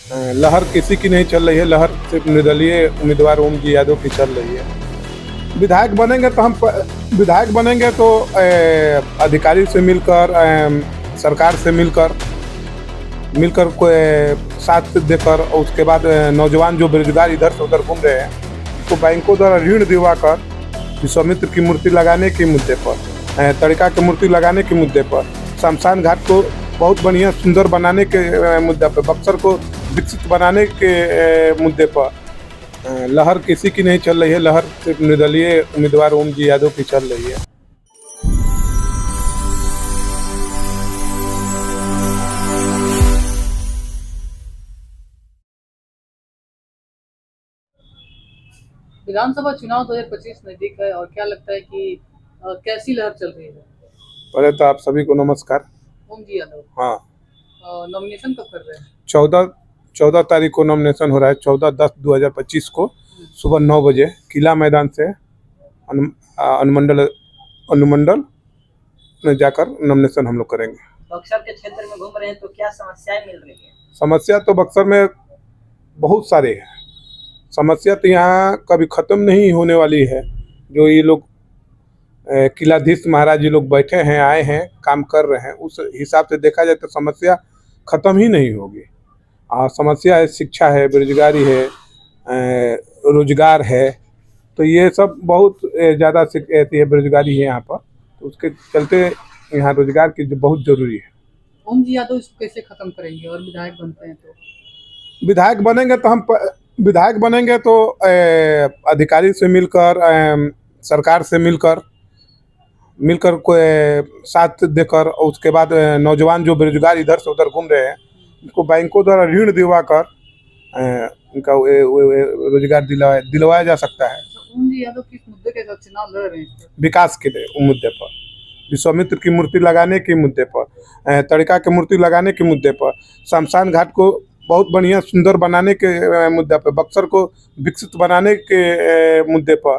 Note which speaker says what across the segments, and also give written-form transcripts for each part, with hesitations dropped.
Speaker 1: लहर किसी की नहीं चल रही है, लहर सिर्फ निर्दलीय उम्मीदवार ओम जी यादव की चल रही है। विधायक बनेंगे तो विधायक बनेंगे तो अधिकारी से मिलकर, सरकार से मिलकर कोई साथ देकर, और उसके बाद नौजवान जो बेरोजगार इधर से उधर घूम रहे हैं तो बैंकों द्वारा ऋण दिलवाकर विश्वामित्र की मूर्ति लगाने के मुद्दे पर, तड़का की मूर्ति लगाने के मुद्दे पर, शमशान घाट को बहुत बढ़िया सुंदर बनाने के मुद्दे पर, बक्सर को विकसित बनाने के मुद्दे पर लहर किसी की नहीं चल रही है, लहर सिर्फ निर्दलीय उम्मीदवार ओम जी यादव की चल रही है।
Speaker 2: विधानसभा चुनाव 2025 नजदीक है और क्या लगता है कि कैसी लहर चल रही है?
Speaker 1: पहले तो आप सभी को नमस्कार।
Speaker 2: ओम जी यादव
Speaker 1: हाँ,
Speaker 2: नॉमिनेशन कब कर रहे हैं?
Speaker 1: 14 तारीख को नॉमिनेशन हो रहा है, 14/10/2025 को सुबह 9 बजे किला मैदान से अनुमंडल में जाकर नॉमिनेशन हम लोग करेंगे।
Speaker 3: बक्सर के क्षेत्र में घूम रहे हैं तो क्या समस्याएं मिल रही है?
Speaker 1: समस्या तो बक्सर में बहुत सारे हैं। समस्या तो यहाँ कभी ख़त्म नहीं होने वाली है। जो ये लोग किलाधीश महाराज जी लोग बैठे हैं, आए हैं, काम कर रहे हैं, उस हिसाब से देखा जाए तो समस्या ख़त्म ही नहीं होगी। और समस्या है, शिक्षा है, बेरोजगारी है, रोजगार है, तो ये सब बहुत ज़्यादा ऐसी है, बेरोजगारी है यहाँ पर, तो उसके चलते यहाँ रोजगार की जो बहुत ज़रूरी है।
Speaker 2: ओम जी यादव इसको कैसे खत्म करेंगे और विधायक बनते हैं तो?
Speaker 1: विधायक बनेंगे तो अधिकारी से मिलकर, सरकार से मिलकर कोई साथ देकर, और उसके बाद नौजवान जो बेरोजगार इधर से उधर घूम रहे हैं उनको बैंकों द्वारा ऋण दिलवाकर उनका रोजगार दिलवाया जा सकता है।
Speaker 2: ओम जी यादव किस मुद्दे के साथ चुनाव लड़ रहे हैं?
Speaker 1: विकास के मुद्दे पर, विश्वामित्र की मूर्ति लगाने के मुद्दे पर, तड़का की मूर्ति लगाने के मुद्दे पर, शमशान घाट को बहुत बढ़िया सुंदर बनाने के मुद्दे पर, बक्सर को विकसित बनाने के मुद्दे पर,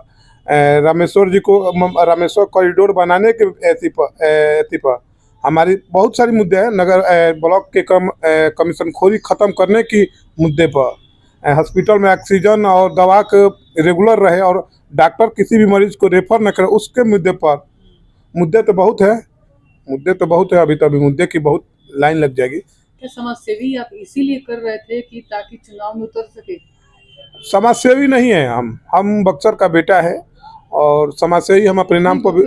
Speaker 1: रामेश्वर कॉरिडोर बनाने के ऐसी पर हमारी बहुत सारी मुद्दे हैं। नगर ब्लॉक के कमीशन खोरी ख़त्म करने की मुद्दे पर, हॉस्पिटल में ऑक्सीजन और दवा के रेगुलर रहे और डॉक्टर किसी भी मरीज को रेफर न करे, उसके मुद्दे पर। मुद्दे तो बहुत है, अभी तो मुद्दे की बहुत लाइन लग जाएगी।
Speaker 2: क्या समाजसेवी आप इसीलिए कर रहे थे कि ताकि चुनाव में उतर सके?
Speaker 1: समाजसेवी नहीं है हम बक्सर का बेटा है और समाजसेवी हम अपने नाम को भी,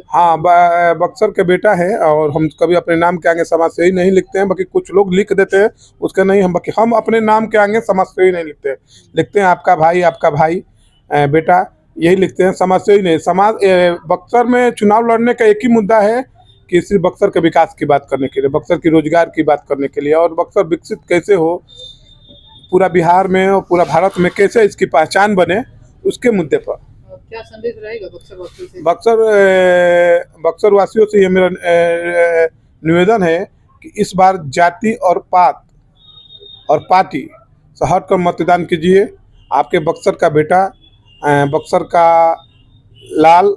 Speaker 1: हाँ, बक्सर के बेटा है और हम कभी अपने नाम के आगे समाजसेवी नहीं लिखते हैं। बाकी कुछ लोग लिख देते हैं उसके नहीं, बाकी हम अपने नाम के आगे समाजसेवी नहीं लिखते हैं आपका भाई बेटा, यही लिखते हैं, समाजसेवी नहीं। बक्सर में चुनाव लड़ने का एक ही मुद्दा है कि सिर्फ बक्सर के विकास की बात करने के लिए, बक्सर की रोजगार की बात करने के लिए, और बक्सर विकसित कैसे हो पूरा बिहार में और पूरा भारत में, कैसे इसकी पहचान बने, उसके मुद्दे पर।
Speaker 2: क्या संदेश रहेगा बक्सर वासियों से?
Speaker 1: बक्सर वासियों से ये मेरा निवेदन है कि इस बार जाति और पात और पार्टी से हट कर मतदान कीजिए। आपके बक्सर का बेटा, बक्सर का लाल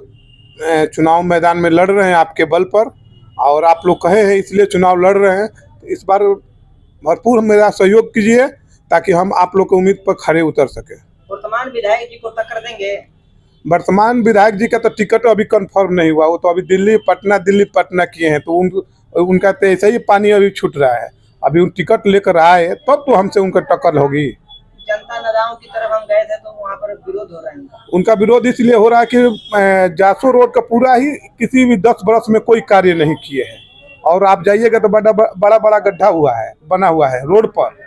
Speaker 1: चुनाव मैदान में लड़ रहे हैं आपके बल पर, और आप लोग कहे हैं इसलिए चुनाव लड़ रहे हैं, तो इस बार भरपूर मेरा सहयोग कीजिए ताकि हम आप लोग की उम्मीद पर खड़े उतर सके।
Speaker 3: वर्तमान विधायक जी को टक्कर देंगे?
Speaker 1: वर्तमान विधायक जी का तो टिकट अभी कंफर्म नहीं हुआ, वो तो अभी दिल्ली पटना किए हैं, तो उनका तो ऐसे ही पानी अभी छूट रहा है। अभी उन टिकट लेकर आए तब तो हमसे उनका टक्कर होगी।
Speaker 3: जनता नेताओं की तरफ हम गए थे तो वहाँ पर विरोध हो रहा है
Speaker 1: उनका विरोध इसलिए हो रहा है कि जासो रोड का पूरा ही किसी भी 10 बरस में कोई कार्य नहीं किए हैं, और आप जाइएगा तो बड़ा गड्ढा बना हुआ है रोड पर,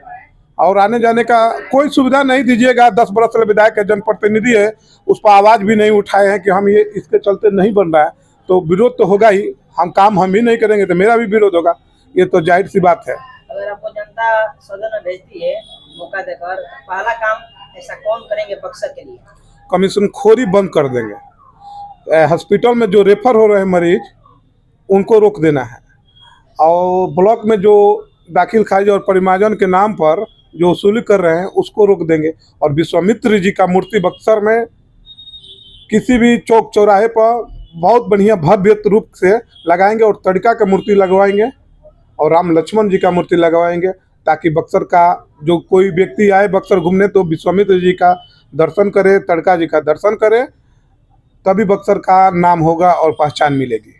Speaker 1: और आने जाने का कोई सुविधा नहीं दीजिएगा। 10 बरस से विधायक के जनप्रतिनिधि है, उस पर आवाज़ भी नहीं उठाए हैं कि हम ये इसके चलते नहीं बन रहा है, तो विरोध तो होगा ही। हम ही नहीं करेंगे तो मेरा भी विरोध होगा, ये तो जाहिर सी बात है।
Speaker 3: अगर आपको जनता सदन में भेजती है मौका देकर, पहला काम ऐसा कौन करेंगे बक्सर के लिए?
Speaker 1: कमीशन खोरी बंद कर देंगे। हॉस्पिटल में जो रेफर हो रहे हैं मरीज, उनको रोक देना है, और ब्लॉक में जो दाखिल खारिज और परिमार्जन के नाम पर जो वसूली कर रहे हैं उसको रोक देंगे। और विश्वामित्र जी का मूर्ति बक्सर में किसी भी चौक चौराहे पर बहुत बढ़िया भव्य रूप से लगाएंगे, और तड़का का मूर्ति लगवाएंगे और राम लक्ष्मण जी का मूर्ति लगवाएंगे, ताकि बक्सर का जो कोई व्यक्ति आए बक्सर घूमने तो विश्वामित्र जी का दर्शन करे, तड़का जी का दर्शन करे, तभी बक्सर का नाम होगा और पहचान मिलेगी।